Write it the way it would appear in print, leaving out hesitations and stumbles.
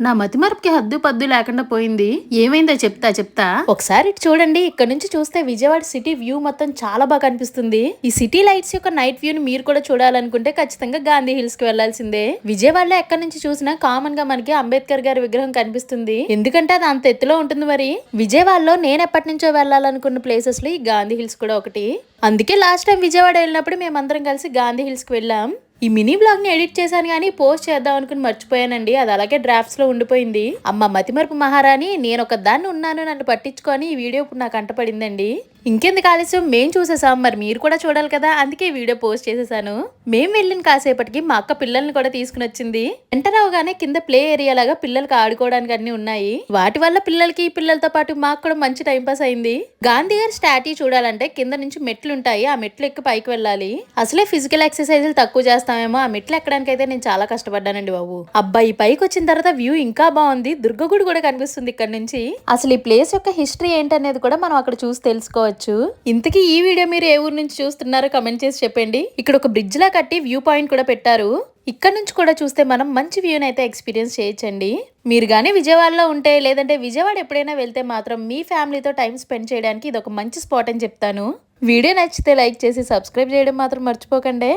నా మతిమరపుకి హద్దు పద్దు లేకుండా పోయింది. ఏమైందో చెప్తా. ఒకసారి ఇటు చూడండి. ఇక్కడ నుంచి చూస్తే విజయవాడ సిటీ వ్యూ మొత్తం చాలా బాగా కనిపిస్తుంది. ఈ సిటీ లైట్స్ యొక్క నైట్ వ్యూ ని మీరు కూడా చూడాలనుకుంటే ఖచ్చితంగా గాంధీ హిల్స్ కి వెళ్లాల్సిందే. విజయవాడలో ఎక్కడి నుంచి చూసినా కామన్ గా మనకి అంబేద్కర్ గారి విగ్రహం కనిపిస్తుంది. ఎందుకంటే అది అంత ఎత్తులో ఉంటుంది. మరి విజయవాడలో నేను ఎప్పటి నుంచో వెళ్ళాలనుకున్న ప్లేసెస్ లో ఈ గాంధీ హిల్స్ కూడా ఒకటి. అందుకే లాస్ట్ టైం విజయవాడ వెళ్ళినప్పుడు మేమందరం కలిసి గాంధీ హిల్స్ కి వెళ్ళాం. ఈ మినీ బ్లాగ్ ని ఎడిట్ చేశాను కానీ పోస్ట్ చేద్దాం అనుకుని మర్చిపోయానండి. అది అలాగే డ్రాఫ్ట్స్ లో ఉండిపోయింది. అమ్మ మతిమరుపు మహారాణి, నేను ఒక దాన్ని ఉన్నాను, నన్ను పట్టించుకొని ఈ వీడియో ఇప్పుడు నాకు అంటపడిందండి. ఇంకెందుకు ఆలస్యం, మేం చూసేసాం, మరి మీరు కూడా చూడాలి కదా, అందుకే వీడియో పోస్ట్ చేసేసాను. మేం వెళ్ళిన కాసేపటికి మా అక్క పిల్లల్ని కూడా తీసుకుని వచ్చింది. వెంటరావుగానే కింద ప్లే ఏరియా లాగా పిల్లలకి ఆడుకోవడానికి అన్ని ఉన్నాయి. వాటి వల్ల పిల్లలకి పిల్లలతో పాటు మాకు కూడా మంచి టైం పాస్ అయింది. గాంధీ గారి స్టాట్యూ చూడాలంటే కింద నుంచి మెట్లు ఉంటాయి. ఆ మెట్లు ఎక్కి పైకి వెళ్ళాలి. అసలే ఫిజికల్ ఎక్సర్సైజులు తక్కువ చేస్తామేమో, ఆ మెట్లు ఎక్కడానికి అయితే నేను చాలా కష్టపడ్డానండి బాబు. అబ్బాయి పైకి వచ్చిన తర్వాత వ్యూ ఇంకా బాగుంది. దుర్గగుడి కూడా కనిపిస్తుంది ఇక్కడ నుంచి. అసలు ఈ ప్లేస్ యొక్క హిస్టరీ ఏంటనేది కూడా మనం అక్కడ చూసి తెలుసుకోవచ్చు. ఇంతకీ ఈ వీడియో మీరు ఏ ఊరు నుంచి చూస్తున్నారో కమెంట్ చేసి చెప్పండి. ఇక్కడ ఒక బ్రిడ్జ్ లా కట్టి వ్యూ పాయింట్ కూడా పెట్టారు. ఇక్కడ నుంచి కూడా చూస్తే మనం మంచి వ్యూని అయితే ఎక్స్పీరియన్స్ చేయొచ్చండి. మీరు కానీ విజయవాడలో ఉంటే, లేదంటే విజయవాడ ఎప్పుడైనా వెళ్తే మాత్రం మీ ఫ్యామిలీతో టైం స్పెండ్ చేయడానికి ఇది ఒక మంచి స్పాట్ అని చెప్తాను. వీడియో నచ్చితే లైక్ చేసి సబ్స్క్రైబ్ చేయడం మాత్రం మర్చిపోకండి.